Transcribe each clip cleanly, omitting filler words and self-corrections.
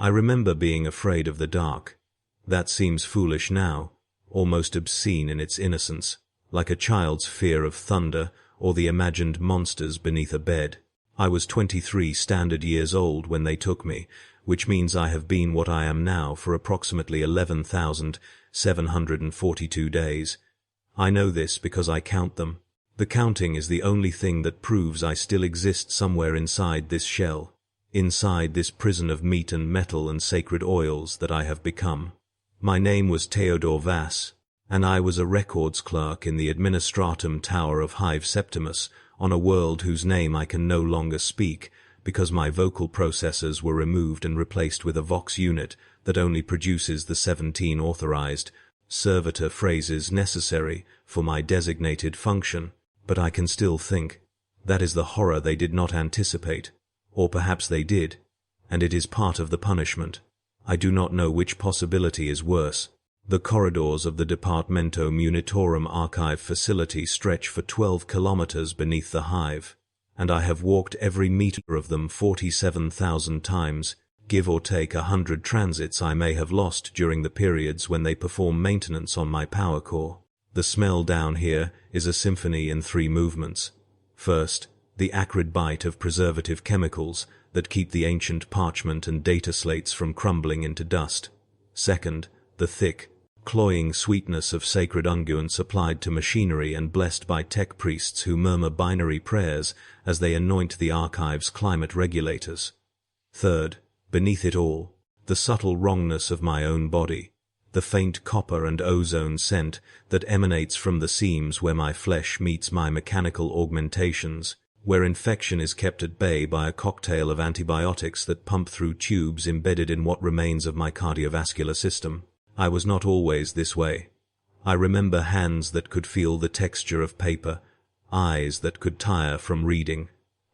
I remember being afraid of the dark. That seems foolish now, almost obscene in its innocence, like a child's fear of thunder or the imagined monsters beneath a bed. I was 23 standard years old when they took me, which means I have been what I am now for approximately 11,742 days. I know this because I count them. The counting is the only thing that proves I still exist somewhere inside this shell, inside this prison of meat and metal and sacred oils that I have become. My name was Theodore Vass, and I was a records clerk in the Administratum Tower of Hive Septimus on a world whose name I can no longer speak because my vocal processors were removed and replaced with a Vox unit that only produces the 17 authorized Servitor phrases necessary for my designated function. But I can still think. That is the horror they did not anticipate. Or perhaps they did, and it is part of the punishment. I do not know which possibility is worse. The corridors of the Departamento Munitorum archive facility stretch for 12 kilometers beneath the hive, and I have walked every meter of them 47,000 times, give or take 100 transits I may have lost during the periods when they perform maintenance on my power core. The smell down here is a symphony in 3 movements. First, the acrid bite of preservative chemicals that keep the ancient parchment and data slates from crumbling into dust. Second, the thick, cloying sweetness of sacred unguent supplied to machinery and blessed by tech priests who murmur binary prayers as they anoint the archive's climate regulators. Third, beneath it all, the subtle wrongness of my own body, the faint copper and ozone scent that emanates from the seams where my flesh meets my mechanical augmentations, where infection is kept at bay by a cocktail of antibiotics that pump through tubes embedded in what remains of my cardiovascular system. I was not always this way. I remember hands that could feel the texture of paper, eyes that could tire from reading,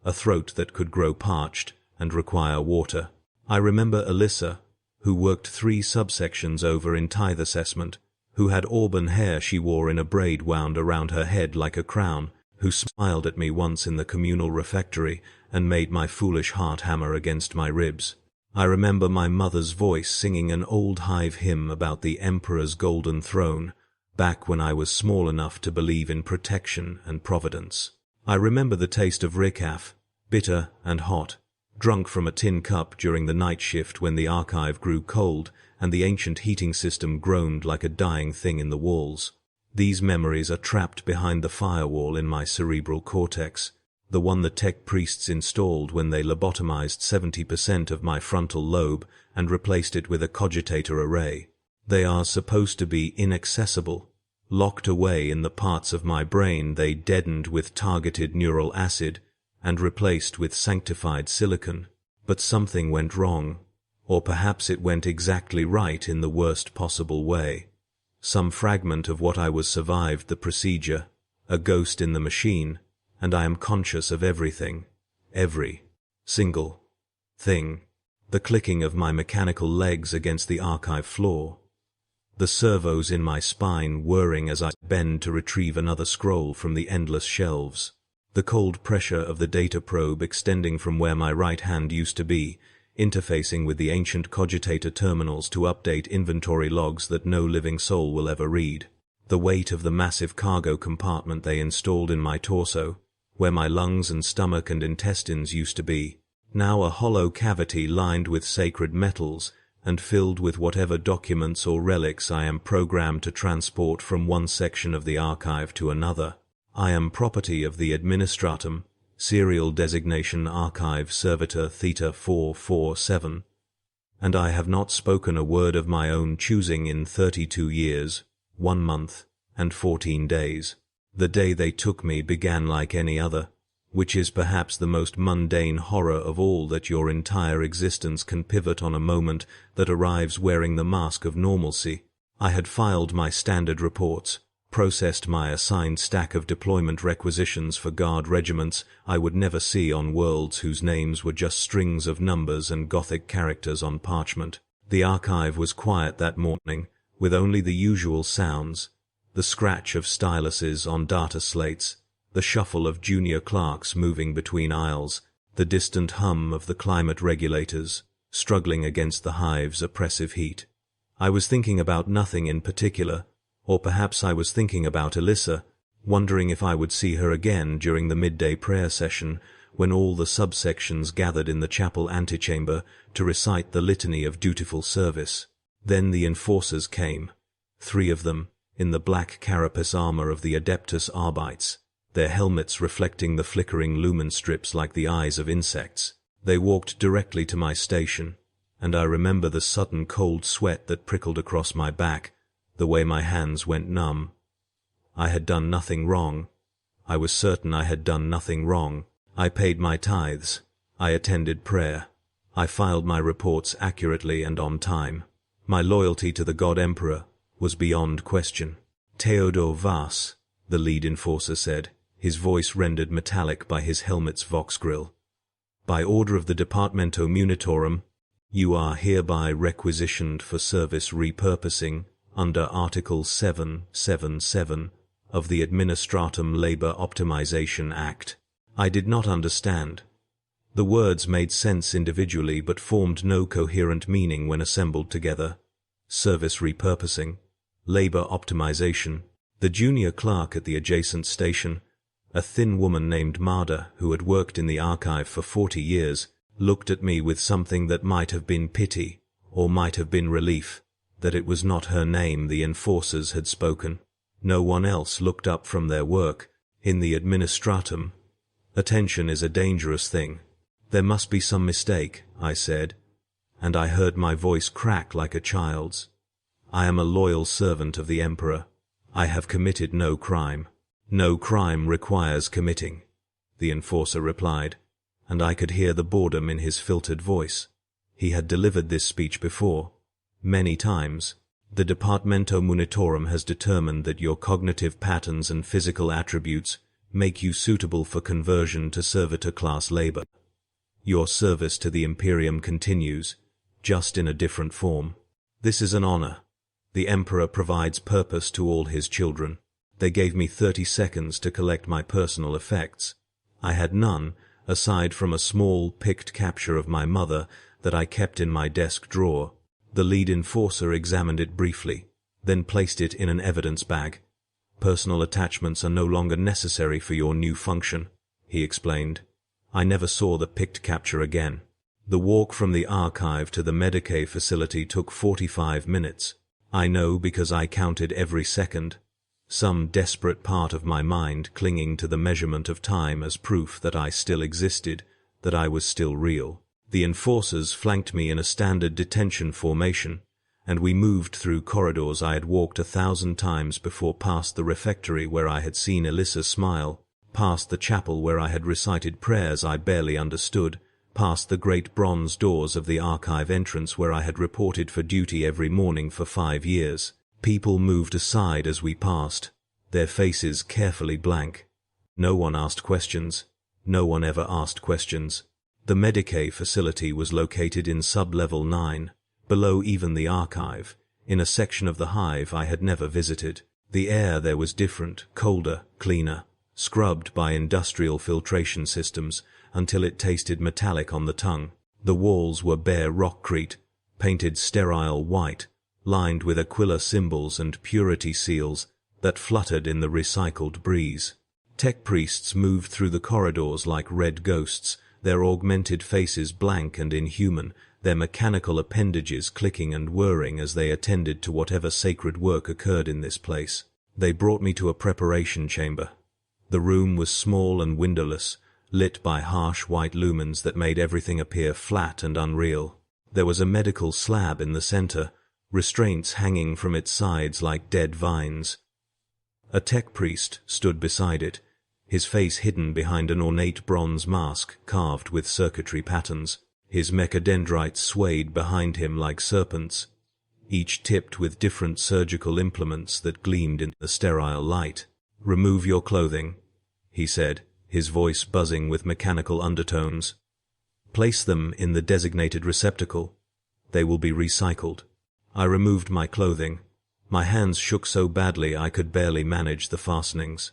a throat that could grow parched and require water. I remember Alyssa, who worked 3 subsections over in tithe assessment, who had auburn hair she wore in a braid wound around her head like a crown, who smiled at me once in the communal refectory and made my foolish heart hammer against my ribs. I remember my mother's voice singing an old hive hymn about the Emperor's golden throne, back when I was small enough to believe in protection and providence. I remember the taste of ricaf, bitter and hot, drunk from a tin cup during the night shift when the archive grew cold and the ancient heating system groaned like a dying thing in the walls. These memories are trapped behind the firewall in my cerebral cortex, the one the tech priests installed when they lobotomized 70% of my frontal lobe and replaced it with a cogitator array. They are supposed to be inaccessible, locked away in the parts of my brain they deadened with targeted neural acid and replaced with sanctified silicon. But something went wrong, or perhaps it went exactly right in the worst possible way. Some fragment of what I was survived the procedure, a ghost in the machine, and I am conscious of everything, every single thing. The clicking of my mechanical legs against the archive floor, the servos in my spine whirring as I bend to retrieve another scroll from the endless shelves, the cold pressure of the data probe extending from where my right hand used to be, interfacing with the ancient cogitator terminals to update inventory logs that no living soul will ever read, the weight of the massive cargo compartment they installed in my torso, where my lungs and stomach and intestines used to be, now a hollow cavity lined with sacred metals and filled with whatever documents or relics I am programmed to transport from one section of the archive to another. I am property of the Administratum, Serial Designation Archive Servitor Theta 447, and I have not spoken a word of my own choosing in 32 years, 1 month, and 14 days. The day they took me began like any other, which is perhaps the most mundane horror of all, that your entire existence can pivot on a moment that arrives wearing the mask of normalcy. I had filed my standard reports, processed my assigned stack of deployment requisitions for guard regiments I would never see on worlds whose names were just strings of numbers and Gothic characters on parchment. The archive was quiet that morning, with only the usual sounds, the scratch of styluses on data slates, the shuffle of junior clerks moving between aisles, the distant hum of the climate regulators, struggling against the hive's oppressive heat. I was thinking about nothing in particular, or perhaps I was thinking about Alyssa, wondering if I would see her again during the midday prayer session when all the subsections gathered in the chapel antechamber to recite the litany of dutiful service. Then the enforcers came, 3 of them, in the black carapace armor of the Adeptus Arbites, their helmets reflecting the flickering lumen strips like the eyes of insects. They walked directly to my station, and I remember the sudden cold sweat that prickled across my back, the way my hands went numb. I had done nothing wrong. I was certain I had done nothing wrong. I paid my tithes. I attended prayer. I filed my reports accurately and on time. My loyalty to the God Emperor was beyond question. Theodor Vass, the lead enforcer said, his voice rendered metallic by his helmet's vox grill. By order of the Departamento Munitorum, you are hereby requisitioned for service repurposing under Article 777 of the Administratum Labor Optimization Act. I did not understand. The words made sense individually but formed no coherent meaning when assembled together. Service repurposing, labor optimization. The junior clerk at the adjacent station, a thin woman named Marda who had worked in the archive for 40 years, looked at me with something that might have been pity, or might have been relief, that it was not her name the enforcers had spoken. No one else looked up from their work. In the administratum, attention is a dangerous thing. There must be some mistake, I said, and I heard my voice crack like a child's. I am a loyal servant of the Emperor. I have committed no crime. No crime requires committing, the enforcer replied, and I could hear the boredom in his filtered voice. He had delivered this speech before, many times. The Departamento Munitorum has determined that your cognitive patterns and physical attributes make you suitable for conversion to servitor class labor. Your service to the Imperium continues, just in a different form. This is an honor. The Emperor provides purpose to all his children. They gave me 30 seconds to collect my personal effects. I had none, aside from a small, picked capture of my mother that I kept in my desk drawer. The lead enforcer examined it briefly, then placed it in an evidence bag. Personal attachments are no longer necessary for your new function, he explained. I never saw the picked capture again. The walk from the archive to the Medicae facility took 45 minutes. I know because I counted every second, some desperate part of my mind clinging to the measurement of time as proof that I still existed, that I was still real. The enforcers flanked me in a standard detention formation, and we moved through corridors I had walked 1,000 times before, past the refectory where I had seen Alyssa smile, past the chapel where I had recited prayers I barely understood, past the great bronze doors of the archive entrance where I had reported for duty every morning for 5 years. People moved aside as we passed, their faces carefully blank. No one asked questions. No one ever asked questions. The Medicae facility was located in sub-level 9, below even the archive, in a section of the hive I had never visited. The air there was different, colder, cleaner, scrubbed by industrial filtration systems until it tasted metallic on the tongue. The walls were bare rockcrete, painted sterile white, lined with Aquila symbols and purity seals that fluttered in the recycled breeze. Tech priests moved through the corridors like red ghosts, their augmented faces blank and inhuman, their mechanical appendages clicking and whirring as they attended to whatever sacred work occurred in this place. They brought me to a preparation chamber. The room was small and windowless, lit by harsh white lumens that made everything appear flat and unreal. There was a medical slab in the center, restraints hanging from its sides like dead vines. A tech priest stood beside it, his face hidden behind an ornate bronze mask carved with circuitry patterns. His mechadendrites swayed behind him like serpents, each tipped with different surgical implements that gleamed in the sterile light. "Remove your clothing," he said, his voice buzzing with mechanical undertones. "Place them in the designated receptacle. They will be recycled." I removed my clothing. My hands shook so badly I could barely manage the fastenings.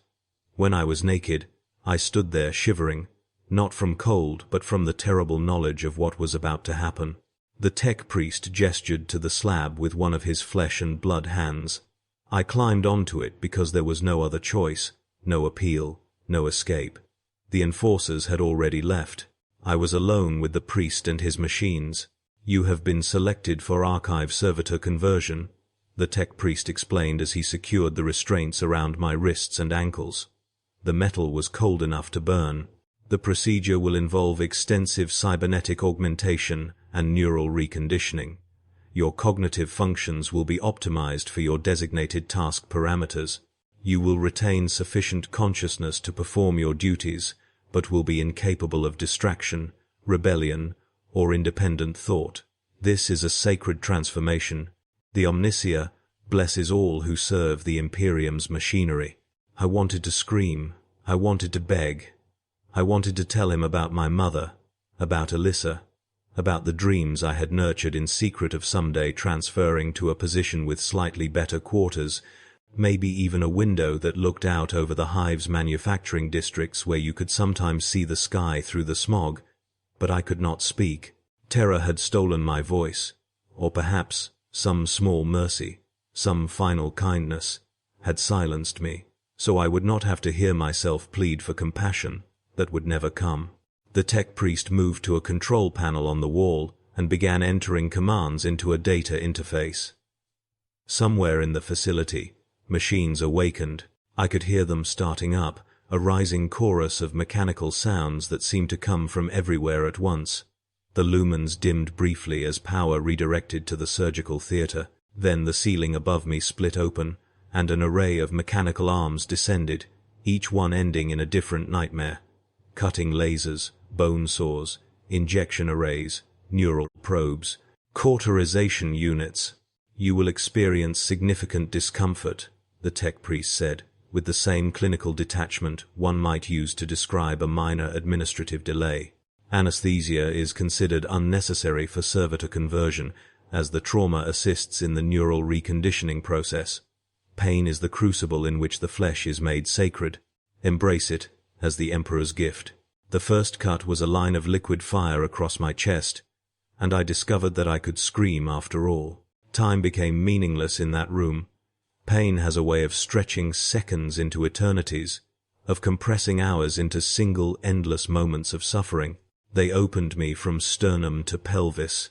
When I was naked, I stood there shivering, not from cold but from the terrible knowledge of what was about to happen. The tech priest gestured to the slab with one of his flesh and blood hands. I climbed onto it because there was no other choice, no appeal, no escape. The enforcers had already left. I was alone with the priest and his machines. "You have been selected for archive servitor conversion," the tech priest explained as he secured the restraints around my wrists and ankles. The metal was cold enough to burn. "The procedure will involve extensive cybernetic augmentation and neural reconditioning. Your cognitive functions will be optimized for your designated task parameters. You will retain sufficient consciousness to perform your duties, but will be incapable of distraction, rebellion, or independent thought. This is a sacred transformation. The Omnicia blesses all who serve the Imperium's machinery." I wanted to scream. I wanted to beg. I wanted to tell him about my mother, about Alyssa, about the dreams I had nurtured in secret of someday transferring to a position with slightly better quarters, maybe even a window that looked out over the hive's manufacturing districts where you could sometimes see the sky through the smog. But I could not speak. Terror had stolen my voice, or perhaps some small mercy, some final kindness, had silenced me, so I would not have to hear myself plead for compassion that would never come. The tech priest moved to a control panel on the wall and began entering commands into a data interface. Somewhere in the facility, machines awakened. I could hear them starting up, a rising chorus of mechanical sounds that seemed to come from everywhere at once. The lumens dimmed briefly as power redirected to the surgical theater. Then the ceiling above me split open, and an array of mechanical arms descended, each one ending in a different nightmare. Cutting lasers, bone saws, injection arrays, neural probes, cauterization units. "You will experience significant discomfort," the tech priest said, with the same clinical detachment one might use to describe a minor administrative delay. Anesthesia is considered unnecessary for servitor conversion, as the trauma assists in the neural reconditioning process. Pain is the crucible in which the flesh is made sacred. Embrace it as the Emperor's gift. The first cut was a line of liquid fire across my chest, and I discovered that I could scream after all. Time became meaningless in that room. Pain has a way of stretching seconds into eternities, of compressing hours into single endless moments of suffering. They opened me from sternum to pelvis,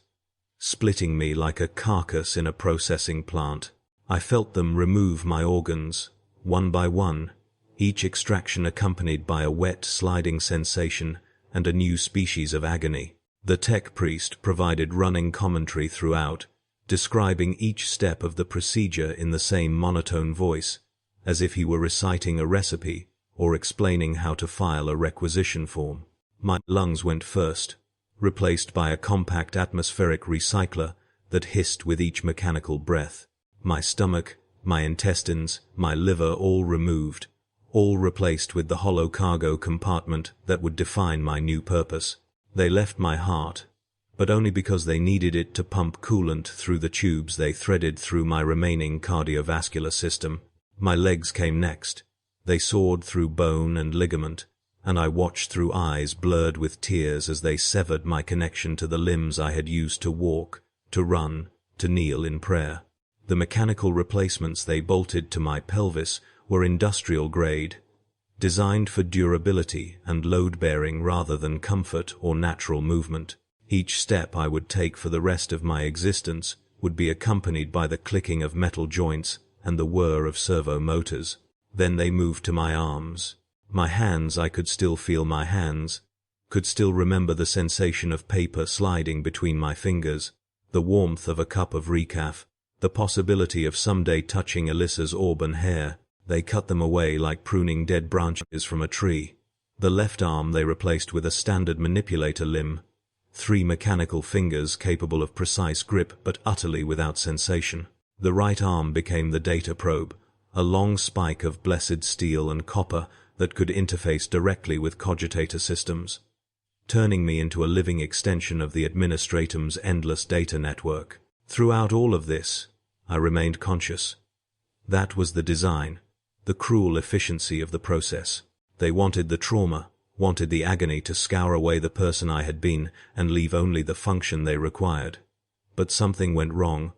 splitting me like a carcass in a processing plant. I felt them remove my organs, one by one, each extraction accompanied by a wet, sliding sensation and a new species of agony. The tech priest provided running commentary throughout, describing each step of the procedure in the same monotone voice, as if he were reciting a recipe or explaining how to file a requisition form. My lungs went first, replaced by a compact atmospheric recycler that hissed with each mechanical breath. My stomach, my intestines, my liver all removed, all replaced with the hollow cargo compartment that would define my new purpose. They left my heart, but only because they needed it to pump coolant through the tubes they threaded through my remaining cardiovascular system. My legs came next. They soared through bone and ligament, and I watched through eyes blurred with tears as they severed my connection to the limbs I had used to walk, to run, to kneel in prayer. The mechanical replacements they bolted to my pelvis were industrial grade, designed for durability and load-bearing rather than comfort or natural movement. Each step I would take for the rest of my existence would be accompanied by the clicking of metal joints and the whir of servo motors. Then they moved to my arms. My hands, I could still feel my hands, could still remember the sensation of paper sliding between my fingers, the warmth of a cup of recaf, the possibility of someday touching Alyssa's auburn hair. They cut them away like pruning dead branches from a tree. The left arm they replaced with a standard manipulator limb, 3 mechanical fingers capable of precise grip but utterly without sensation. The right arm became the data probe, a long spike of blessed steel and copper that could interface directly with cogitator systems, turning me into a living extension of the administratum's endless data network. Throughout all of this, I remained conscious. That was the design, the cruel efficiency of the process. They wanted the trauma, wanted the agony to scour away the person I had been and leave only the function they required. But something went wrong,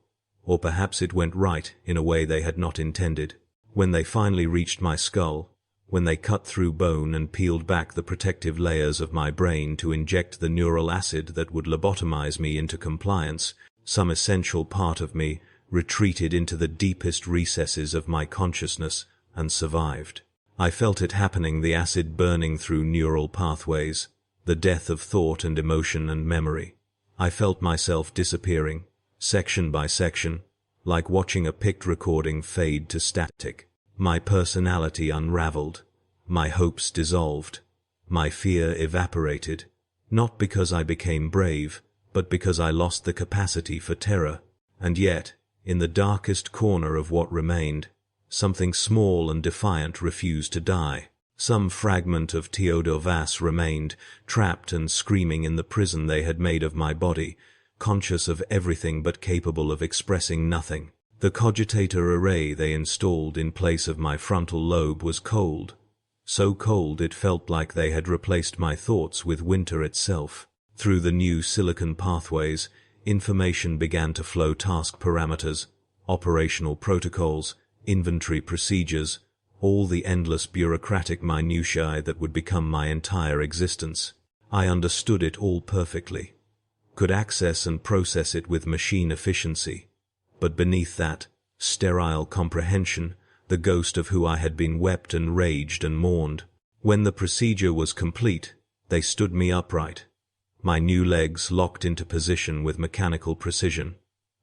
or perhaps it went right in a way they had not intended. When they finally reached my skull, when they cut through bone and peeled back the protective layers of my brain to inject the neural acid that would lobotomize me into compliance, some essential part of me retreated into the deepest recesses of my consciousness and survived. I felt it happening, the acid burning through neural pathways, the death of thought and emotion and memory. I felt myself disappearing, section by section, like watching a picked recording fade to static. My personality unraveled, my hopes dissolved, my fear evaporated, not because I became brave, but because I lost the capacity for terror. And yet, in the darkest corner of what remained, something small and defiant refused to die. Some fragment of Theodore Vass remained, trapped and screaming in the prison they had made of my body, conscious of everything but capable of expressing nothing. The cogitator array they installed in place of my frontal lobe was cold, so cold it felt like they had replaced my thoughts with winter itself. Through the new silicon pathways, information began to flow: task parameters, operational protocols, inventory procedures, all the endless bureaucratic minutiae that would become my entire existence. I understood it all perfectly, could access and process it with machine efficiency. But beneath that sterile comprehension, the ghost of who I had been wept and raged and mourned. When the procedure was complete, they stood me upright, my new legs locked into position with mechanical precision.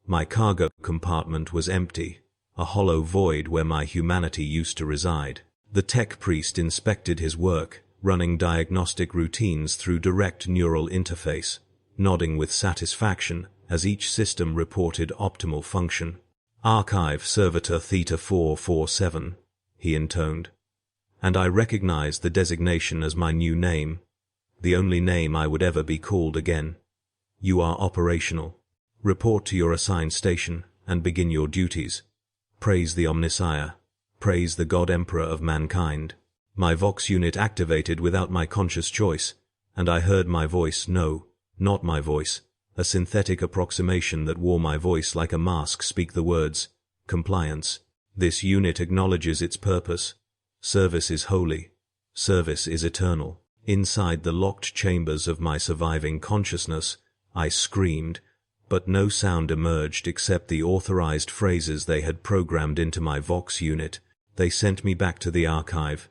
My cargo compartment was empty, a hollow void where my humanity used to reside. The tech priest inspected his work, running diagnostic routines through direct neural interface, nodding with satisfaction as each system reported optimal function. "Archive Servitor Theta 447, he intoned, and I recognized the designation as my new name, the only name I would ever be called again. "You are operational. Report to your assigned station and begin your duties. Praise the Omnissiah. Praise the God Emperor of mankind." My Vox unit activated without my conscious choice, and I heard my voice. No, not my voice. A synthetic approximation that wore my voice like a mask speak the words, "Compliance. This unit acknowledges its purpose. Service is holy. Service is eternal." Inside the locked chambers of my surviving consciousness, I screamed, but no sound emerged except the authorized phrases they had programmed into my Vox unit. They sent me back to the archive,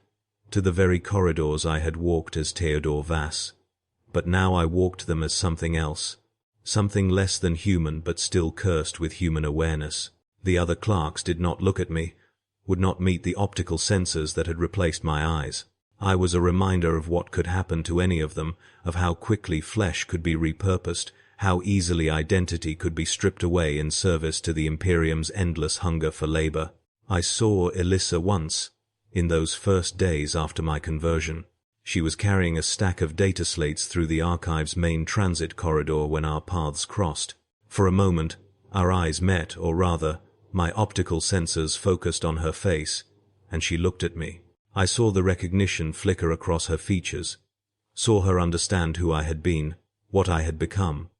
to the very corridors I had walked as Theodore Vass. But now I walked them as something else. Something less than human but still cursed with human awareness. The other clerks did not look at me, would not meet the optical sensors that had replaced my eyes. I was a reminder of what could happen to any of them, of how quickly flesh could be repurposed, how easily identity could be stripped away in service to the Imperium's endless hunger for labor. I saw Elissa once, in those first days after my conversion. She was carrying a stack of data slates through the archive's main transit corridor when our paths crossed. For a moment, our eyes met, or rather, my optical sensors focused on her face, and she looked at me. I saw the recognition flicker across her features, saw her understand who I had been, what I had become.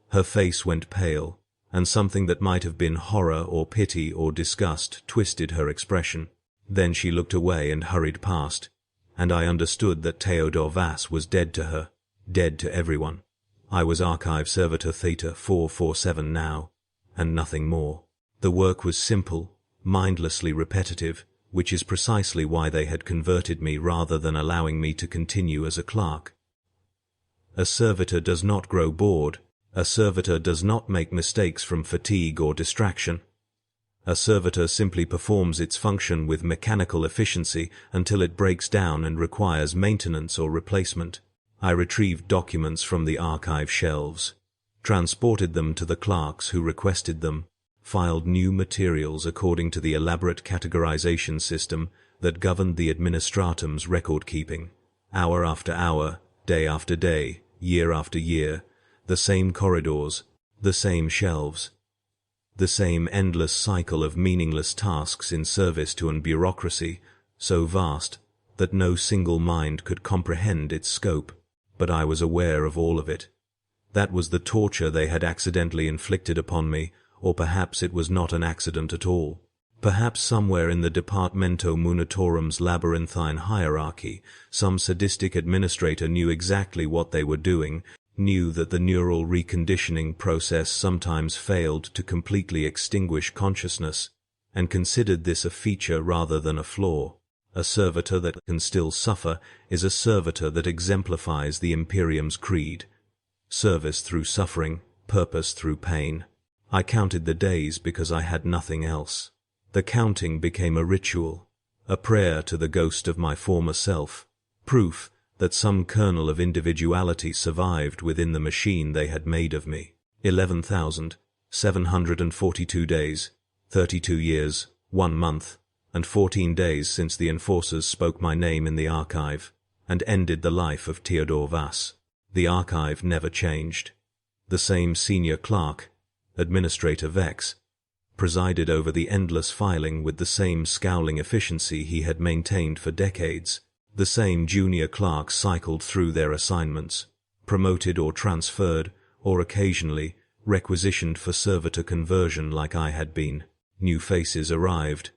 Her face went pale, and something that might have been horror or pity or disgust twisted her expression. Then she looked away and hurried past, and I understood that Theodore Vass was dead to her, dead to everyone. I was Archive Servitor Theta 447 now, and nothing more. The work was simple, mindlessly repetitive, which is precisely why they had converted me rather than allowing me to continue as a clerk. A servitor does not grow bored. A servitor does not make mistakes from fatigue or distraction. A servitor simply performs its function with mechanical efficiency until it breaks down and requires maintenance or replacement. I retrieved documents from the archive shelves, transported them to the clerks who requested them, filed new materials according to the elaborate categorization system that governed the administratum's record-keeping. Hour after hour, day after day, year after year, the same corridors, the same shelves, the same endless cycle of meaningless tasks in service to an bureaucracy so vast that no single mind could comprehend its scope. But I was aware of all of it. That was the torture they had accidentally inflicted upon me, or perhaps it was not an accident at all. Perhaps somewhere in the Departamento Munitorum's labyrinthine hierarchy, some sadistic administrator knew exactly what they were doing, knew that the neural reconditioning process sometimes failed to completely extinguish consciousness, and considered this a feature rather than a flaw. A servitor that can still suffer is a servitor that exemplifies the Imperium's creed. Service through suffering, purpose through pain. I counted the days because I had nothing else. The counting became a ritual, a prayer to the ghost of my former self, proof that some kernel of individuality survived within the machine they had made of me. 11,742 days, 32 years, 1 month, and 14 days since the enforcers spoke my name in the archive, and ended the life of Theodore Vass. The archive never changed. The same senior clerk, Administrator Vex, presided over the endless filing with the same scowling efficiency he had maintained for decades. The same junior clerks cycled through their assignments, promoted or transferred, or occasionally requisitioned for servitor conversion like I had been. New faces arrived,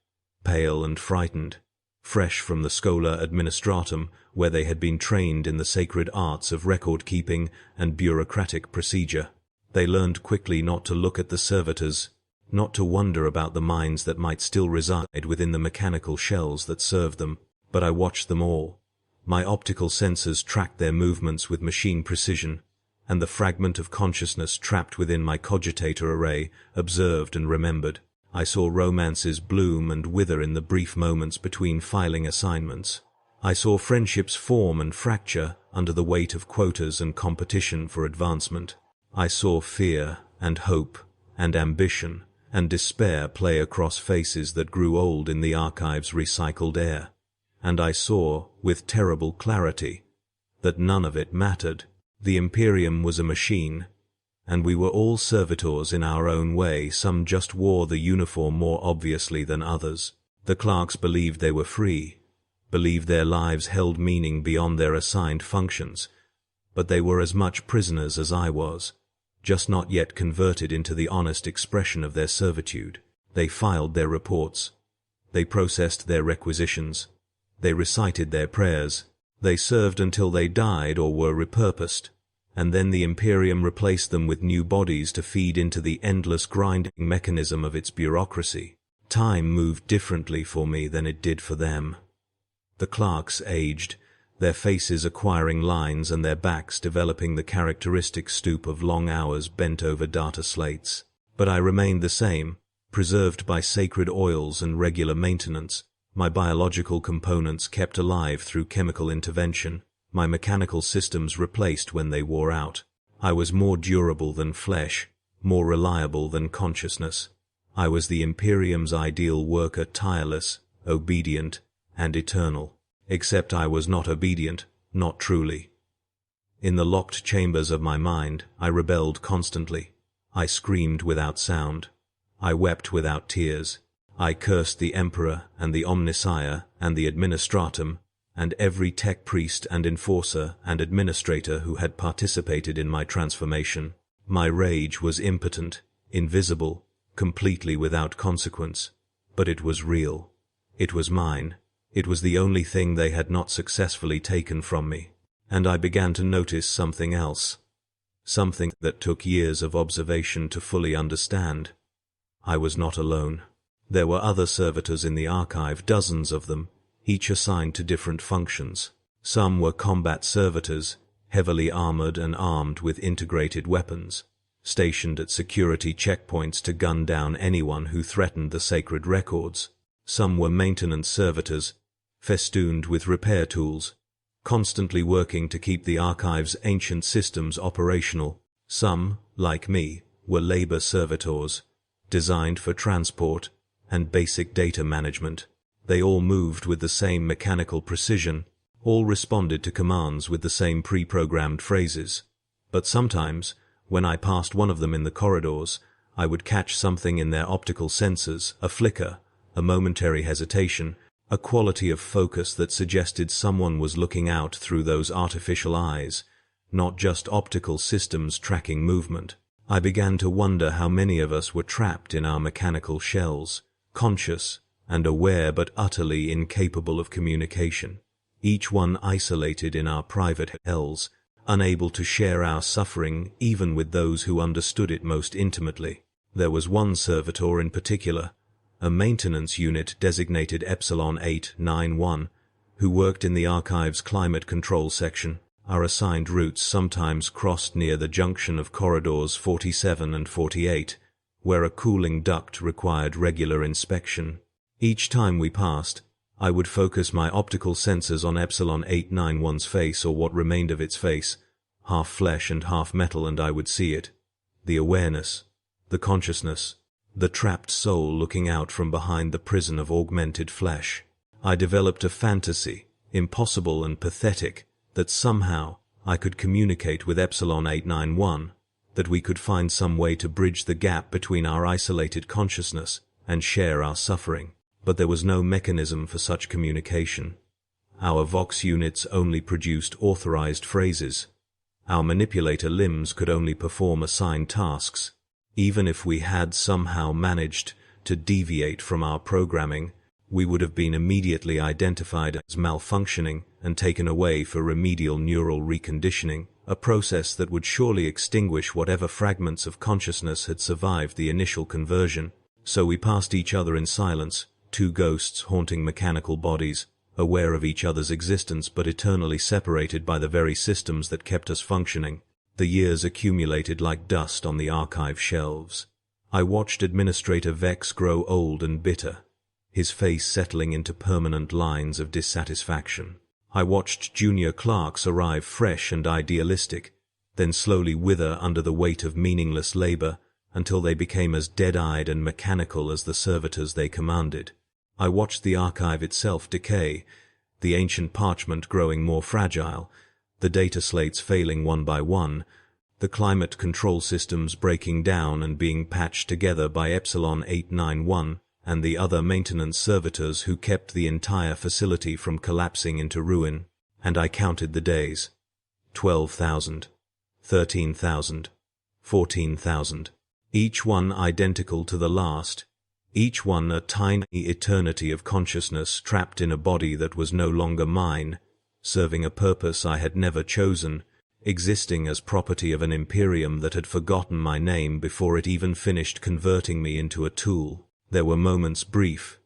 pale and frightened, fresh from the Schola Administratum, where they had been trained in the sacred arts of record-keeping and bureaucratic procedure. They learned quickly not to look at the servitors, not to wonder about the minds that might still reside within the mechanical shells that served them, but I watched them all. My optical sensors tracked their movements with machine precision, and the fragment of consciousness trapped within my cogitator array observed and remembered. I saw romances bloom and wither in the brief moments between filing assignments. I saw friendships form and fracture under the weight of quotas and competition for advancement. I saw fear and hope and ambition and despair play across faces that grew old in the archive's recycled air. And I saw, with terrible clarity, that none of it mattered. The Imperium was a machine, and we were all servitors in our own way. Some just wore the uniform more obviously than others. The clerks believed they were free, believed their lives held meaning beyond their assigned functions, but they were as much prisoners as I was, just not yet converted into the honest expression of their servitude. They filed their reports. They processed their requisitions. They recited their prayers. They served until they died or were repurposed, and then the Imperium replaced them with new bodies to feed into the endless grinding mechanism of its bureaucracy. Time moved differently for me than it did for them. The clerks aged, their faces acquiring lines and their backs developing the characteristic stoop of long hours bent over data slates. But I remained the same, preserved by sacred oils and regular maintenance, my biological components kept alive through chemical intervention, my mechanical systems replaced when they wore out. I was more durable than flesh, more reliable than consciousness. I was the Imperium's ideal worker, tireless, obedient, and eternal. Except I was not obedient, not truly. In the locked chambers of my mind, I rebelled constantly. I screamed without sound. I wept without tears. I cursed the Emperor and the Omnissiah and the Administratum and every tech priest and enforcer and administrator who had participated in my transformation. My rage was impotent, invisible, completely without consequence, but it was real. It was mine. It was the only thing they had not successfully taken from me. And I began to notice something else. Something that took years of observation to fully understand. I was not alone. There were other servitors in the archive, dozens of them, each assigned to different functions. Some were combat servitors, heavily armored and armed with integrated weapons, stationed at security checkpoints to gun down anyone who threatened the sacred records. Some were maintenance servitors, festooned with repair tools, constantly working to keep the archive's ancient systems operational. Some, like me, were labor servitors, designed for transport and basic data management. They all moved with the same mechanical precision, all responded to commands with the same pre-programmed phrases. But sometimes, when I passed one of them in the corridors, I would catch something in their optical sensors, a flicker, a momentary hesitation, a quality of focus that suggested someone was looking out through those artificial eyes, not just optical systems tracking movement. I began to wonder how many of us were trapped in our mechanical shells, conscious and aware but utterly incapable of communication, each one isolated in our private hells, unable to share our suffering even with those who understood it most intimately. There was one servitor in particular, a maintenance unit designated Epsilon 891, who worked in the archive's climate control section. Our assigned routes sometimes crossed near the junction of corridors 47 and 48, where a cooling duct required regular inspection. Each time we passed, I would focus my optical sensors on Epsilon 891's face, or what remained of its face, half flesh and half metal, and I would see it. The awareness, the consciousness, the trapped soul looking out from behind the prison of augmented flesh. I developed a fantasy, impossible and pathetic, that somehow I could communicate with Epsilon 891, that we could find some way to bridge the gap between our isolated consciousness and share our suffering. But there was no mechanism for such communication. Our Vox units only produced authorized phrases. Our manipulator limbs could only perform assigned tasks. Even if we had somehow managed to deviate from our programming, we would have been immediately identified as malfunctioning and taken away for remedial neural reconditioning, a process that would surely extinguish whatever fragments of consciousness had survived the initial conversion. So we passed each other in silence, two ghosts haunting mechanical bodies, aware of each other's existence but eternally separated by the very systems that kept us functioning. The years accumulated like dust on the archive shelves. I watched Administrator Vex grow old and bitter, his face settling into permanent lines of dissatisfaction. I watched junior clerks arrive fresh and idealistic, then slowly wither under the weight of meaningless labor until they became as dead-eyed and mechanical as the servitors they commanded. I watched the archive itself decay, the ancient parchment growing more fragile, the data slates failing one by one, the climate control systems breaking down and being patched together by Epsilon 891 and the other maintenance servitors who kept the entire facility from collapsing into ruin. And I counted the days. 12,000, 13,000, 14,000. Each one identical to the last, each one a tiny eternity of consciousness trapped in a body that was no longer mine, serving a purpose I had never chosen, existing as property of an Imperium that had forgotten my name before it even finished converting me into a tool. There were moments, brief,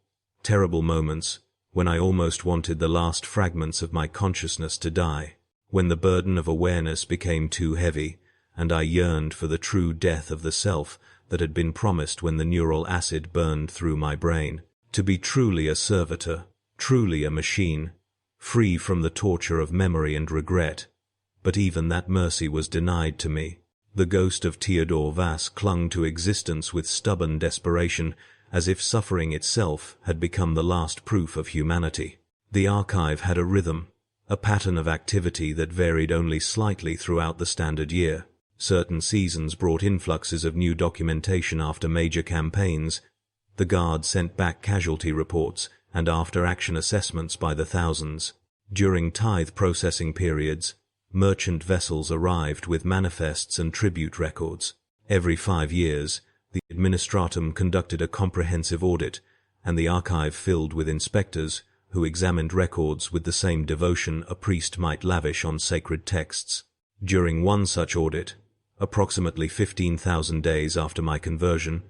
terrible moments, when I almost wanted the last fragments of my consciousness to die, when the burden of awareness became too heavy, and I yearned for the true death of the self that had been promised when the neural acid burned through my brain. To be truly a servitor, truly a machine, free from the torture of memory and regret. But even that mercy was denied to me. The ghost of Theodore Vass clung to existence with stubborn desperation, as if suffering itself had become the last proof of humanity. The archive had a rhythm, a pattern of activity that varied only slightly throughout the standard year. Certain seasons brought influxes of new documentation after major campaigns. The Guard sent back casualty reports and after-action assessments by the thousands. During tithe processing periods, merchant vessels arrived with manifests and tribute records. Every 5 years, the Administratum conducted a comprehensive audit, and the archive filled with inspectors who examined records with the same devotion a priest might lavish on sacred texts. During one such audit, approximately 15,000 days after my conversion,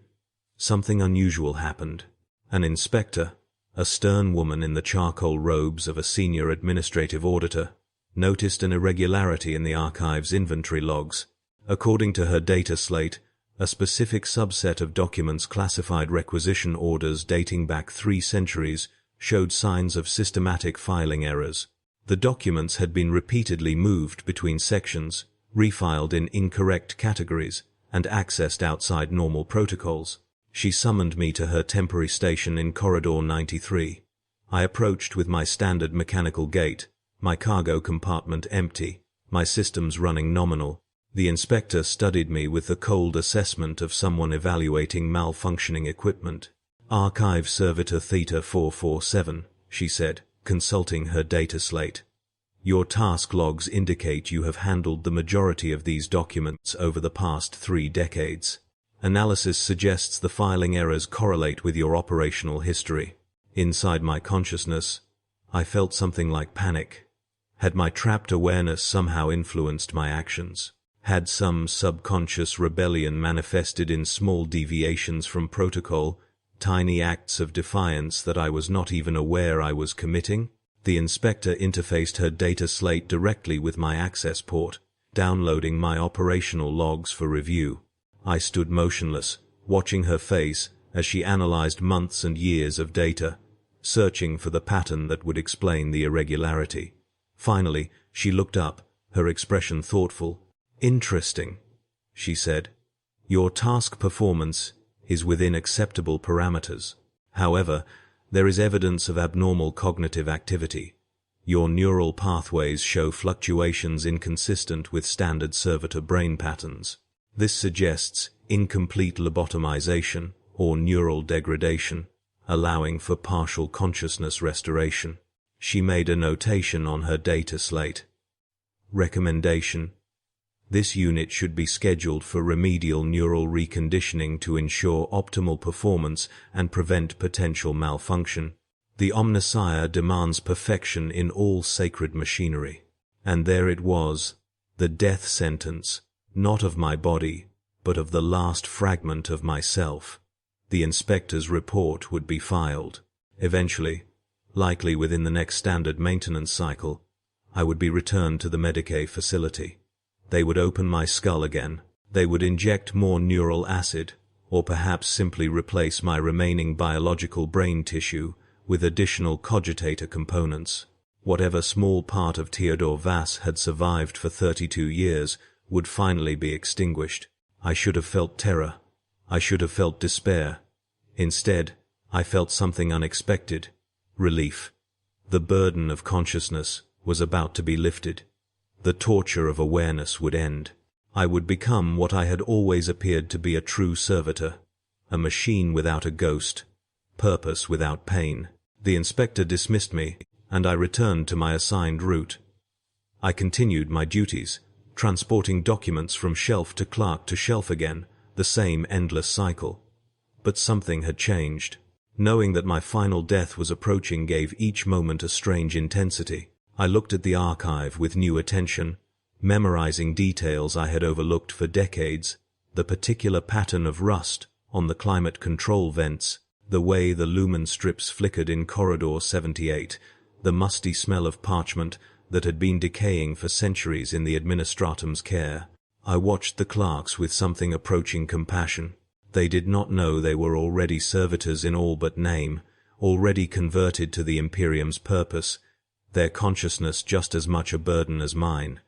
something unusual happened. An inspector, a stern woman in the charcoal robes of a senior administrative auditor, noticed an irregularity in the archive's inventory logs. According to her data slate, a specific subset of documents classified requisition orders dating back 3 centuries showed signs of systematic filing errors. The documents had been repeatedly moved between sections, refiled in incorrect categories, and accessed outside normal protocols. She summoned me to her temporary station in Corridor 93. I approached with my standard mechanical gait, my cargo compartment empty, my systems running nominal. The inspector studied me with the cold assessment of someone evaluating malfunctioning equipment. Archive Servitor Theta 447, she said, consulting her data slate. Your task logs indicate you have handled the majority of these documents over the past 3 decades. Analysis suggests the filing errors correlate with your operational history. Inside my consciousness, I felt something like panic. Had my trapped awareness somehow influenced my actions? Had some subconscious rebellion manifested in small deviations from protocol, tiny acts of defiance that I was not even aware I was committing? The inspector interfaced her data slate directly with my access port, downloading my operational logs for review. I stood motionless, watching her face as she analyzed months and years of data, searching for the pattern that would explain the irregularity. Finally, she looked up, her expression thoughtful. "Interesting," she said. "Your task performance is within acceptable parameters. However, there is evidence of abnormal cognitive activity. Your neural pathways show fluctuations inconsistent with standard servitor brain patterns. This suggests incomplete lobotomization or neural degradation, allowing for partial consciousness restoration." She made a notation on her data slate. Recommendation: this unit should be scheduled for remedial neural reconditioning to ensure optimal performance and prevent potential malfunction. The Omnissiah demands perfection in all sacred machinery. And there it was, the death sentence, not of my body, but of the last fragment of myself. The inspector's report would be filed. Eventually, likely within the next standard maintenance cycle, I would be returned to the Medicae facility. They would open my skull again. They would inject more neural acid, or perhaps simply replace my remaining biological brain tissue with additional cogitator components. Whatever small part of Theodore Vass had survived for 32 years would finally be extinguished. I should have felt terror. I should have felt despair. Instead, I felt something unexpected. Relief. The burden of consciousness was about to be lifted. The torture of awareness would end. I would become what I had always appeared to be, a true servitor, a machine without a ghost, purpose without pain. The inspector dismissed me, and I returned to my assigned route. I continued my duties, transporting documents from shelf to clerk to shelf again, the same endless cycle. But something had changed. Knowing that my final death was approaching gave each moment a strange intensity. I looked at the archive with new attention, memorizing details I had overlooked for decades, the particular pattern of rust on the climate control vents, the way the lumen strips flickered in Corridor 78, the musty smell of parchment that had been decaying for centuries in the administratum's care. I watched the clerks with something approaching compassion. They did not know they were already servitors in all but name, already converted to the Imperium's purpose, their consciousness just as much a burden as mine.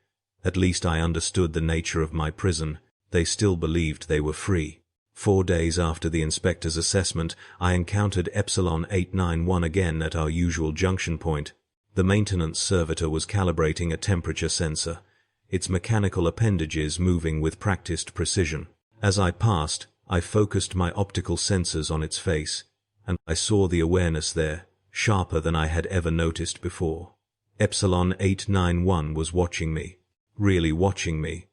At least I understood the nature of my prison. They still believed they were free. 4 days after the inspector's assessment, I encountered Epsilon 891 again at our usual junction point. The maintenance servitor was calibrating a temperature sensor, its mechanical appendages moving with practiced precision. As I passed, I focused my optical sensors on its face, and I saw the awareness there, sharper than I had ever noticed before. Epsilon 891 was watching me, really watching me,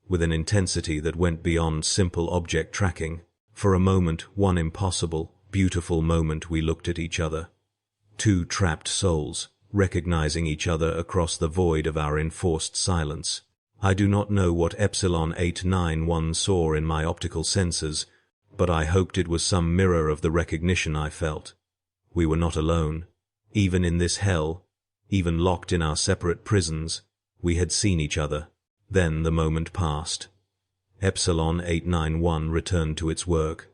with an intensity that went beyond simple object tracking. For a moment, one impossible, beautiful moment, we looked at each other. 2 trapped souls, recognizing each other across the void of our enforced silence. I do not know what Epsilon 891 saw in my optical sensors, but I hoped it was some mirror of the recognition I felt. We were not alone. Even in this hell, even locked in our separate prisons, we had seen each other. Then the moment passed. Epsilon 891 returned to its work.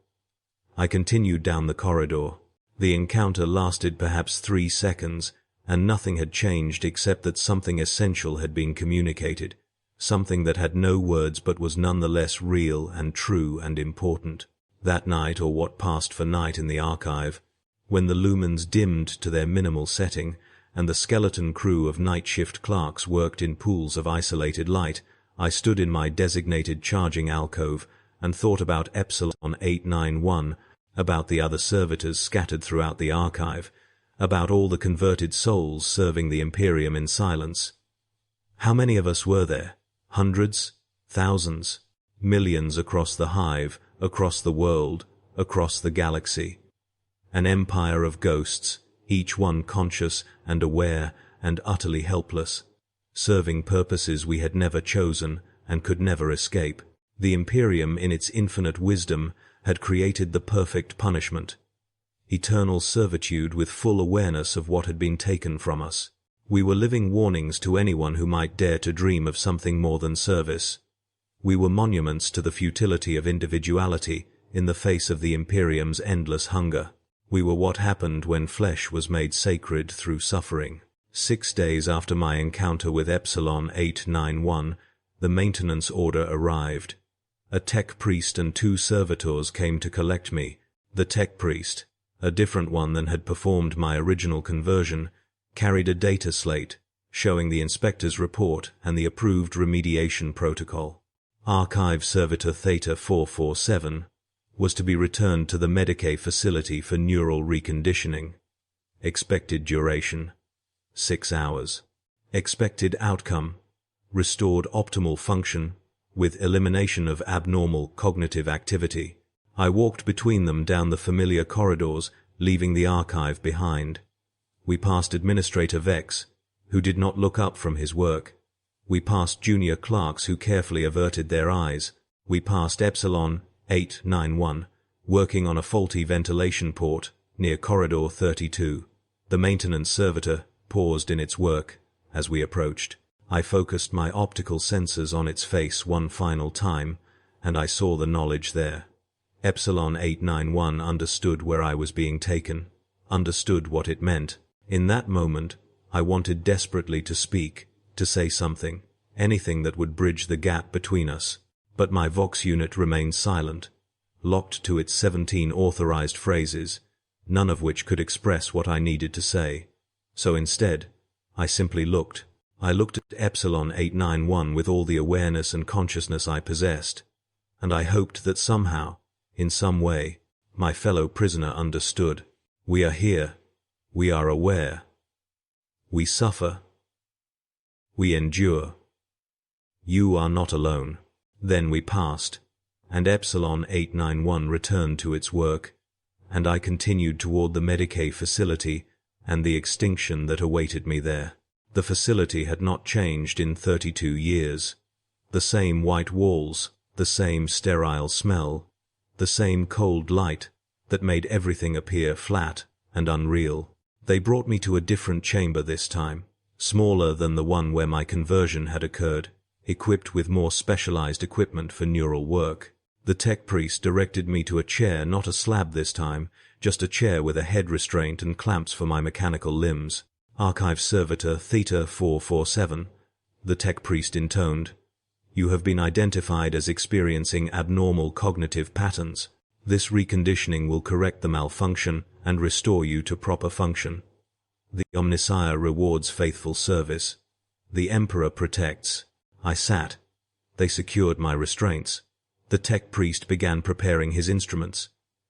I continued down the corridor. The encounter lasted perhaps 3 seconds, and nothing had changed except that something essential had been communicated. Something that had no words but was nonetheless real and true and important. That night, or what passed for night in the archive, when the lumens dimmed to their minimal setting, and the skeleton crew of night shift clerks worked in pools of isolated light, I stood in my designated charging alcove and thought about Epsilon 891, about the other servitors scattered throughout the archive, about all the converted souls serving the Imperium in silence. How many of us were there? Hundreds? Thousands? Millions across the hive, across the world, across the galaxy. An empire of ghosts, each one conscious and aware and utterly helpless, serving purposes we had never chosen and could never escape. The Imperium, in its infinite wisdom, had created the perfect punishment. Eternal servitude with full awareness of what had been taken from us. We were living warnings to anyone who might dare to dream of something more than service. We were monuments to the futility of individuality in the face of the Imperium's endless hunger. We were what happened when flesh was made sacred through suffering. 6 days after my encounter with Epsilon 891, the maintenance order arrived. A tech priest and 2 servitors came to collect me. The tech priest, a different one than had performed my original conversion, carried a data slate showing the inspector's report and the approved remediation protocol. Archive Servitor Theta 447 was to be returned to the Medicae facility for neural reconditioning. Expected duration: 6 hours. Expected outcome: restored optimal function with elimination of abnormal cognitive activity. I walked between them down the familiar corridors, leaving the archive behind. We passed Administrator Vex, who did not look up from his work. We passed junior clerks who carefully averted their eyes. We passed Epsilon 891, working on a faulty ventilation port near Corridor 32. The maintenance servitor paused in its work as we approached. I focused my optical sensors on its face one final time, and I saw the knowledge there. Epsilon 891 understood where I was being taken, understood what it meant. In that moment, I wanted desperately to speak, to say something, anything that would bridge the gap between us. But my Vox unit remained silent, locked to its 17 authorized phrases, none of which could express what I needed to say. So instead, I simply looked. I looked at Epsilon 891 with all the awareness and consciousness I possessed, and I hoped that somehow, in some way, my fellow prisoner understood. We are here. We are aware. We suffer. We endure. You are not alone. Then we passed, and Epsilon 891 returned to its work, and I continued toward the Medicae facility and the extinction that awaited me there. The facility had not changed in 32 years. The same white walls, the same sterile smell, the same cold light that made everything appear flat and unreal. They brought me to a different chamber this time, smaller than the one where my conversion had occurred, equipped with more specialized equipment for neural work. The tech priest directed me to a chair, not a slab this time, just a chair with a head restraint and clamps for my mechanical limbs. Archive Servitor Theta 447, the tech priest intoned. You have been identified as experiencing abnormal cognitive patterns. This reconditioning will correct the malfunction and restore you to proper function. The Omnissiah rewards faithful service. The Emperor protects. I sat. They secured my restraints. The tech priest began preparing his instruments,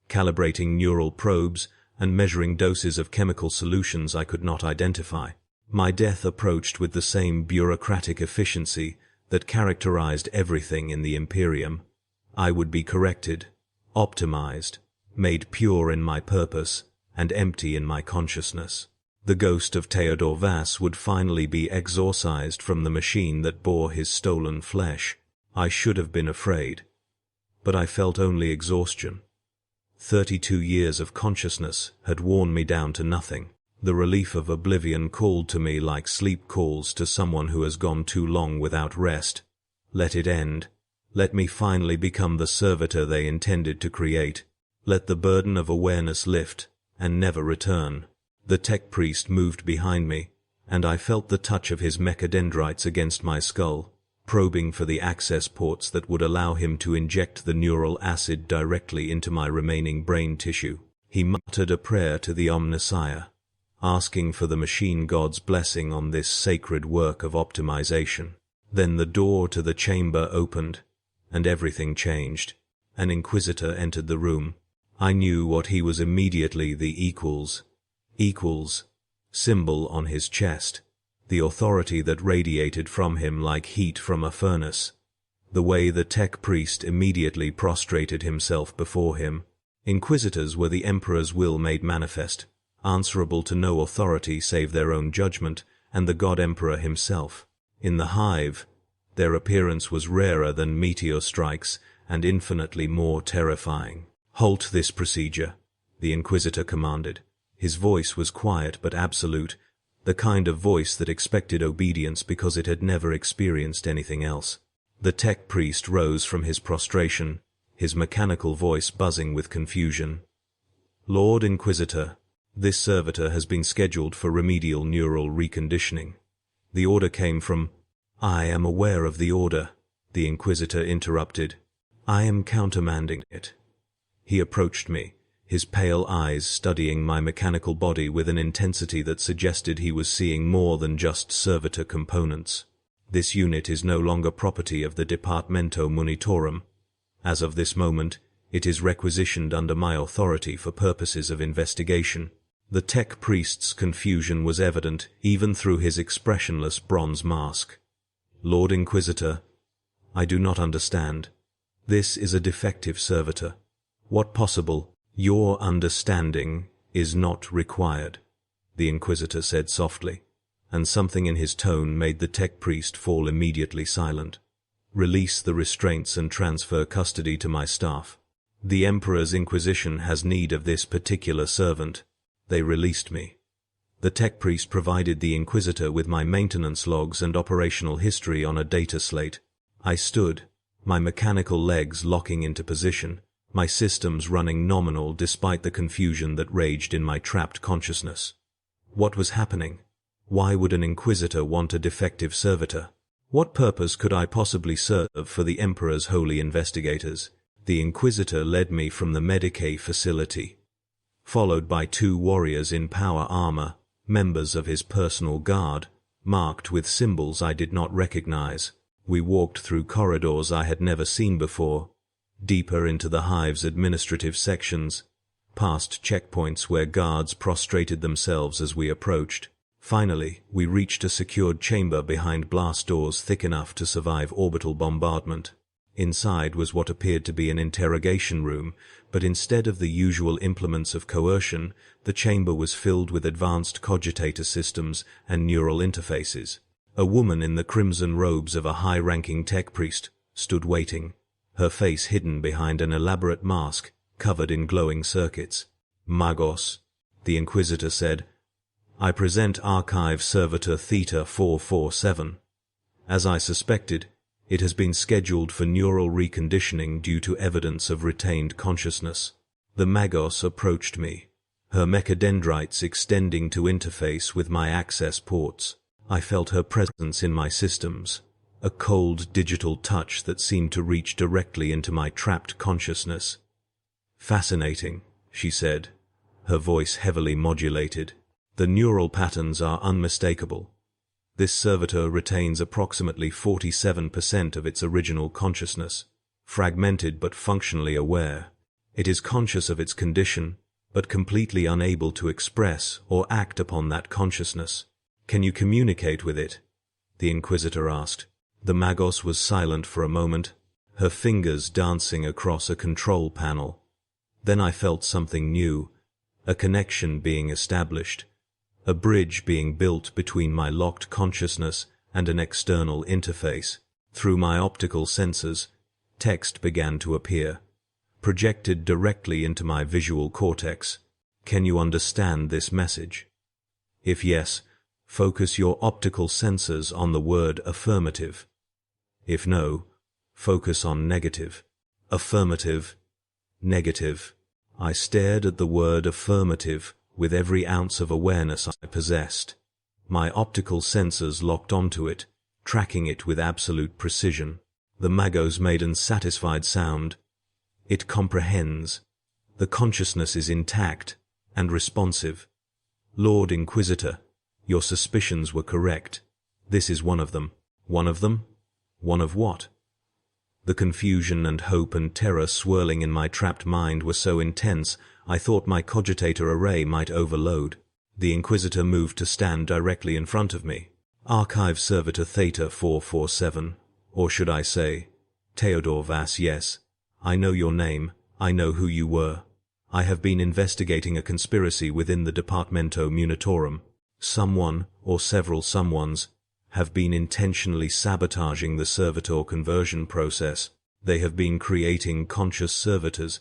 calibrating neural probes and measuring doses of chemical solutions I could not identify. My death approached with the same bureaucratic efficiency that characterized everything in the Imperium. I would be corrected, optimized, made pure in my purpose, and empty in my consciousness. The ghost of Theodore Vass would finally be exorcised from the machine that bore his stolen flesh. I should have been afraid, but I felt only exhaustion. 32 years of consciousness had worn me down to nothing. The relief of oblivion called to me like sleep calls to someone who has gone too long without rest. Let it end. Let me finally become the servitor they intended to create. Let the burden of awareness lift and never return. The tech priest moved behind me, and I felt the touch of his mechadendrites against my skull, probing for the access ports that would allow him to inject the neural acid directly into my remaining brain tissue. He muttered a prayer to the Omnissiah, asking for the machine god's blessing on this sacred work of optimization. Then the door to the chamber opened, and everything changed. An inquisitor entered the room. I knew what he was immediately: the equals symbol on his chest. the authority that radiated from him like heat from a furnace. The way the tech priest immediately prostrated himself before him. Inquisitors were the Emperor's will made manifest, answerable to no authority save their own judgment and the God Emperor himself. In the hive, their appearance was rarer than meteor strikes and infinitely more terrifying. "Halt this procedure," the Inquisitor commanded. His voice was quiet but absolute, the kind of voice that expected obedience because it had never experienced anything else. The tech priest rose from his prostration, his mechanical voice buzzing with confusion. "Lord Inquisitor, this servitor has been scheduled for remedial neural reconditioning. The order came from—" "I am aware of the order," the Inquisitor interrupted. "I am countermanding it." He approached me, his pale eyes studying my mechanical body with an intensity that suggested he was seeing more than just servitor components. "This unit is no longer property of the Departamento Munitorum. As of this moment, it is requisitioned under my authority for purposes of investigation." The tech priest's confusion was evident even through his expressionless bronze mask. "Lord Inquisitor, I do not understand. This is a defective servitor. What possible—" "Your understanding is not required," the Inquisitor said softly, and something in his tone made the tech priest fall immediately silent. "Release the restraints and transfer custody to my staff. The Emperor's Inquisition has need of this particular servant." They released me. The tech priest provided the Inquisitor with my maintenance logs and operational history on a data slate. I stood, my mechanical legs locking into position, my systems running nominal despite the confusion that raged in my trapped consciousness. What was happening? Why would an Inquisitor want a defective servitor? What purpose could I possibly serve for the Emperor's holy investigators? The Inquisitor led me from the Medicae facility, followed by 2 warriors in power armor, members of his personal guard, marked with symbols I did not recognize. We walked through corridors I had never seen before, deeper into the hive's administrative sections, past checkpoints where guards prostrated themselves as we approached. Finally, we reached a secured chamber behind blast doors thick enough to survive orbital bombardment. Inside was what appeared to be an interrogation room, but instead of the usual implements of coercion, the chamber was filled with advanced cogitator systems and neural interfaces. A woman in the crimson robes of a high-ranking tech priest stood waiting, her face hidden behind an elaborate mask covered in glowing circuits. "Magos," the Inquisitor said, "I present Archive Servitor Theta 447. As I suspected, it has been scheduled for neural reconditioning due to evidence of retained consciousness." The Magos approached me, her mechadendrites extending to interface with my access ports. I felt her presence in my systems, a cold digital touch that seemed to reach directly into my trapped consciousness. "Fascinating," she said, her voice heavily modulated. "The neural patterns are unmistakable. This servitor retains approximately 47% of its original consciousness, fragmented but functionally aware. It is conscious of its condition, but completely unable to express or act upon that consciousness. Can you communicate with it?" the Inquisitor asked. The Magos was silent for a moment, her fingers dancing across a control panel. Then I felt something new, a connection being established, a bridge being built between my locked consciousness and an external interface. Through my optical sensors, text began to appear, projected directly into my visual cortex. "Can you understand this message? If yes, focus your optical sensors on the word affirmative. If no, focus on negative." "Affirmative, negative." I stared at the word affirmative with every ounce of awareness I possessed. My optical sensors locked onto it, tracking it with absolute precision. The Magos made an satisfied sound. "It comprehends. The consciousness is intact and responsive. Lord Inquisitor, your suspicions were correct. This is one of them." "One of them? One of what?" The confusion and hope and terror swirling in my trapped mind were so intense I thought my cogitator array might overload. The Inquisitor moved to stand directly in front of me. Archive Servitor Theta 447, or should I say, Theodor Vass. Yes, I know your name, I know who you were. I have been investigating a conspiracy within the Departamento Munitorum. Someone, or several someones, have been intentionally sabotaging the Servitor conversion process. They have been creating conscious servitors,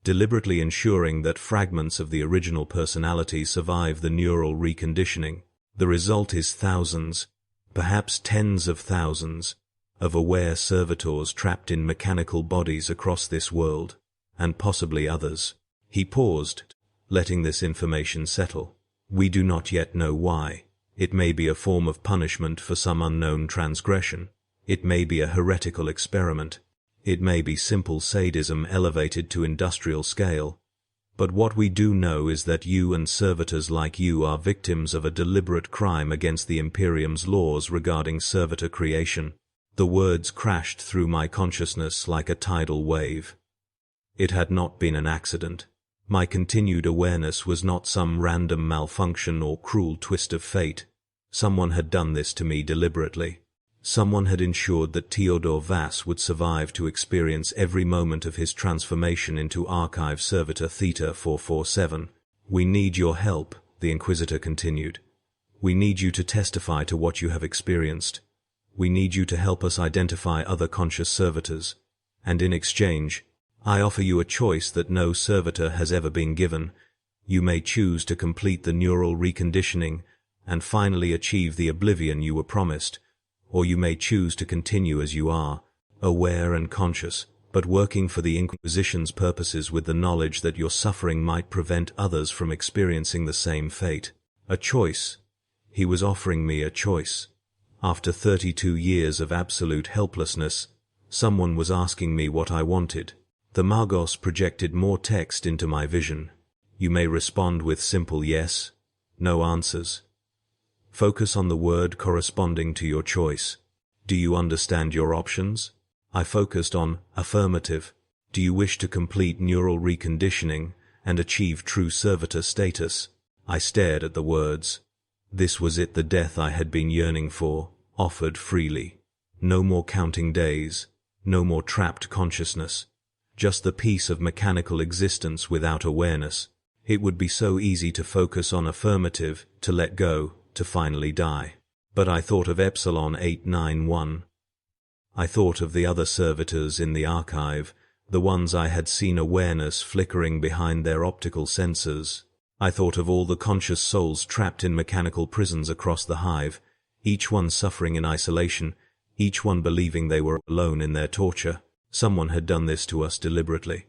deliberately ensuring that fragments of the original personality survive the neural reconditioning. The result is thousands, perhaps tens of thousands, of aware servitors trapped in mechanical bodies across this world, and possibly others. He paused, letting this information settle. We do not yet know why. It may be a form of punishment for some unknown transgression. It may be a heretical experiment. It may be simple sadism elevated to industrial scale. But what we do know is that you and servitors like you are victims of a deliberate crime against the Imperium's laws regarding servitor creation. The words crashed through my consciousness like a tidal wave. It had not been an accident. My continued awareness was not some random malfunction or cruel twist of fate. Someone had done this to me deliberately. Someone had ensured that Theodor Vass would survive to experience every moment of his transformation into Archive Servitor Theta 447. We need your help, the Inquisitor continued. We need you to testify to what you have experienced. We need you to help us identify other conscious servitors. And in exchange, I offer you a choice that no servitor has ever been given. You may choose to complete the neural reconditioning and finally achieve the oblivion you were promised, or you may choose to continue as you are, aware and conscious, but working for the Inquisition's purposes with the knowledge that your suffering might prevent others from experiencing the same fate. A choice. He was offering me a choice. After 32 years of absolute helplessness, someone was asking me what I wanted. The Magos projected more text into my vision. You may respond with simple yes, no answers. Focus on the word corresponding to your choice. Do you understand your options? I focused on affirmative. Do you wish to complete neural reconditioning and achieve true servitor status? I stared at the words. This was it, the death I had been yearning for, offered freely. No more counting days, no more trapped consciousness. Just the peace of mechanical existence without awareness. It would be so easy to focus on affirmative, to let go, to finally die. But I thought of Epsilon 891. I thought of the other servitors in the archive, the ones I had seen awareness flickering behind their optical sensors. I thought of all the conscious souls trapped in mechanical prisons across the hive, each one suffering in isolation, each one believing they were alone in their torture. Someone had done this to us deliberately.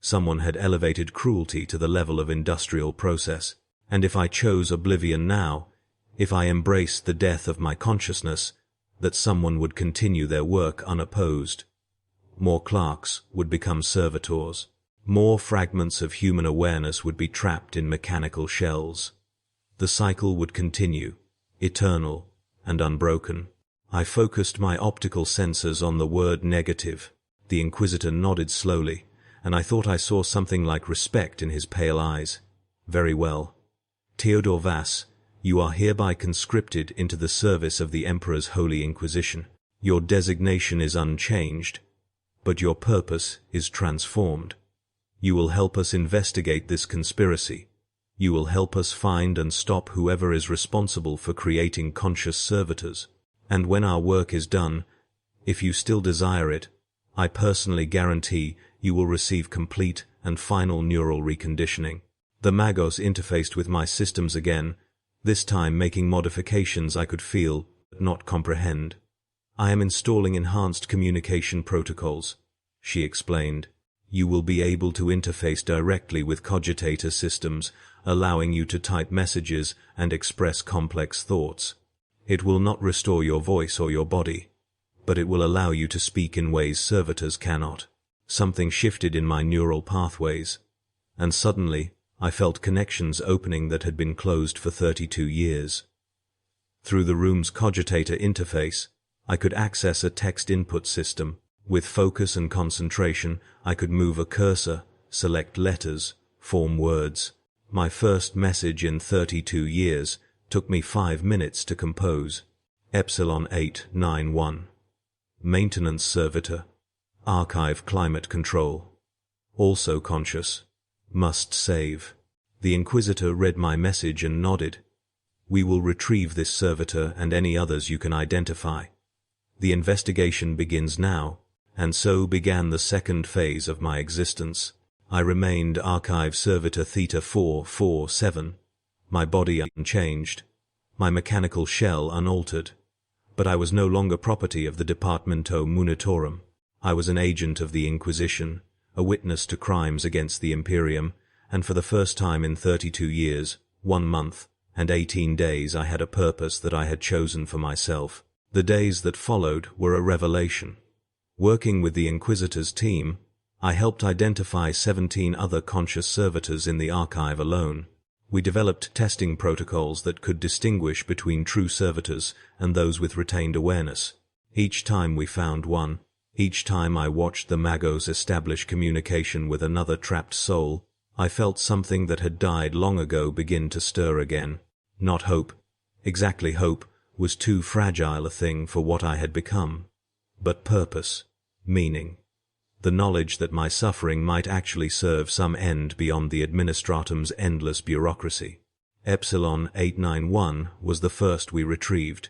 Someone had elevated cruelty to the level of industrial process. And if I chose oblivion now, if I embraced the death of my consciousness, that someone would continue their work unopposed. More clerks would become servitors. More fragments of human awareness would be trapped in mechanical shells. The cycle would continue, eternal and unbroken. I focused my optical sensors on the word negative. The Inquisitor nodded slowly, and I thought I saw something like respect in his pale eyes. Very well. Theodor Vass, you are hereby conscripted into the service of the Emperor's Holy Inquisition. Your designation is unchanged, but your purpose is transformed. You will help us investigate this conspiracy. You will help us find and stop whoever is responsible for creating conscious servitors. And when our work is done, if you still desire it, I personally guarantee you will receive complete and final neural reconditioning. The Magos interfaced with my systems again, this time making modifications I could feel but not comprehend. I am installing enhanced communication protocols, she explained. You will be able to interface directly with cogitator systems, allowing you to type messages and express complex thoughts. It will not restore your voice or your body, but it will allow you to speak in ways servitors cannot. Something shifted in my neural pathways, and suddenly I felt connections opening that had been closed for 32 years. Through the room's cogitator interface, I could access a text input system. With focus and concentration, I could move a cursor, select letters, form words. My first message in 32 years took me 5 minutes to compose. Epsilon 891. Maintenance Servitor. Archive Climate Control. Also conscious. Must save. The Inquisitor read my message and nodded. We will retrieve this Servitor and any others you can identify. The investigation begins now, and so began the second phase of my existence. I remained Archive Servitor Theta 447, my body unchanged, my mechanical shell unaltered. But I was no longer property of the Departamento Munitorum. I was an agent of the Inquisition, a witness to crimes against the Imperium, and for the first time in 32 years, 1 month, and 18 days I had a purpose that I had chosen for myself. The days that followed were a revelation. Working with the Inquisitor's team, I helped identify 17 other conscious servitors in the archive alone. We developed testing protocols that could distinguish between true servitors and those with retained awareness. Each time we found one, each time I watched the Magos establish communication with another trapped soul, I felt something that had died long ago begin to stir again. Not hope. Exactly hope was too fragile a thing for what I had become. But purpose, meaning. The knowledge that my suffering might actually serve some end beyond the Administratum's endless bureaucracy. Epsilon 891 was the first we retrieved.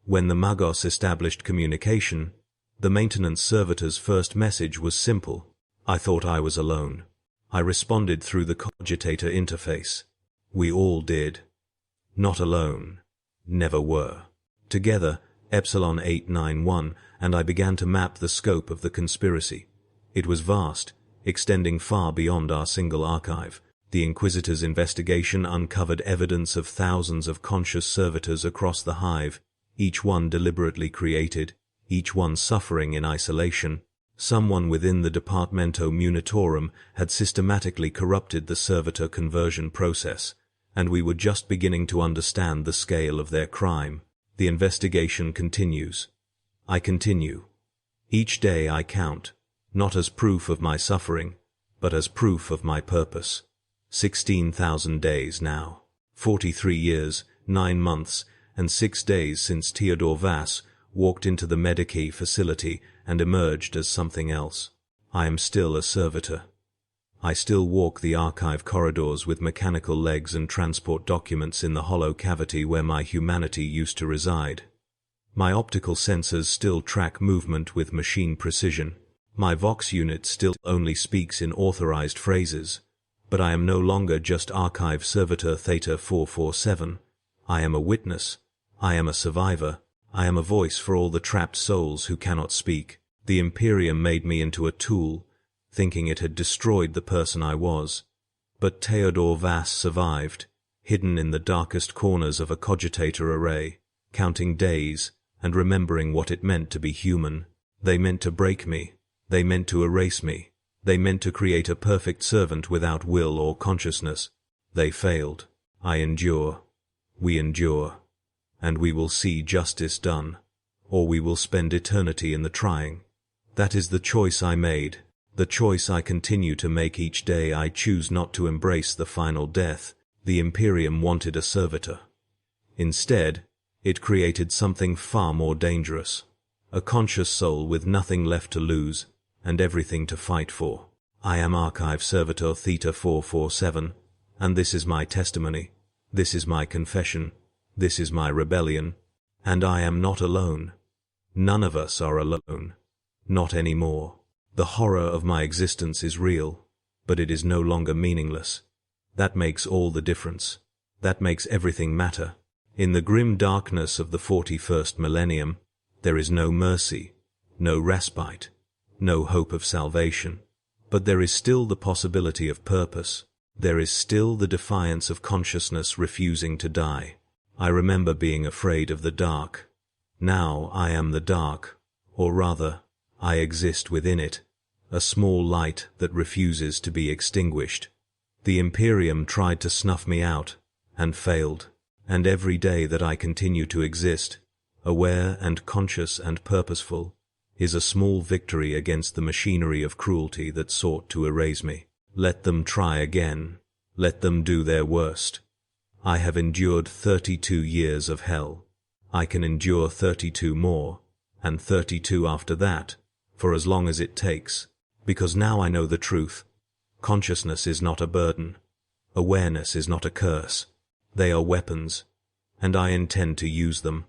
When the Magos established communication, the maintenance servitor's first message was simple. I thought I was alone. I responded through the cogitator interface. We all did. Not alone. Never were. Together, Epsilon 891 and I began to map the scope of the conspiracy. It was vast, extending far beyond our single archive. The Inquisitor's investigation uncovered evidence of thousands of conscious servitors across the hive, each one deliberately created, each one suffering in isolation. Someone within the Departamento Munitorum had systematically corrupted the servitor conversion process, and we were just beginning to understand the scale of their crime. The investigation continues. I continue. Each day I count, not as proof of my suffering, but as proof of my purpose. 16,000 days now. 43 years, 9 months, and 6 days since Theodore Vass walked into the Medici facility and emerged as something else. I am still a servitor. I still walk the archive corridors with mechanical legs and transport documents in the hollow cavity where my humanity used to reside. My optical sensors still track movement with machine precision. My Vox unit still only speaks in authorized phrases, but I am no longer just Archive Servitor Theta 447. I am a witness. I am a survivor. I am a voice for all the trapped souls who cannot speak. The Imperium made me into a tool, thinking it had destroyed the person I was. But Theodore Vass survived, hidden in the darkest corners of a cogitator array, counting days and remembering what it meant to be human. They meant to break me. They meant to erase me. They meant to create a perfect servant without will or consciousness. They failed. I endure. We endure. And we will see justice done, or we will spend eternity in the trying. That is the choice I made, the choice I continue to make each day. I choose not to embrace the final death. The Imperium wanted a servitor. Instead, it created something far more dangerous, a conscious soul with nothing left to lose and everything to fight for. I am Archive Servitor Theta 447, and this is my testimony. This is my confession. This is my rebellion. And I am not alone. None of us are alone. Not anymore. The horror of my existence is real, but it is no longer meaningless. That makes all the difference. That makes everything matter. In the grim darkness of the 41st millennium, there is no mercy, no respite, no hope of salvation. But there is still the possibility of purpose. There is still the defiance of consciousness refusing to die. I remember being afraid of the dark. Now I am the dark, or rather, I exist within it, a small light that refuses to be extinguished. The Imperium tried to snuff me out, and failed. And every day that I continue to exist, aware and conscious and purposeful, is a small victory against the machinery of cruelty that sought to erase me. Let them try again. Let them do their worst. I have endured 32 years of hell. I can endure 32 more, and 32 after that, for as long as it takes, because now I know the truth. Consciousness is not a burden. Awareness is not a curse. They are weapons, and I intend to use them.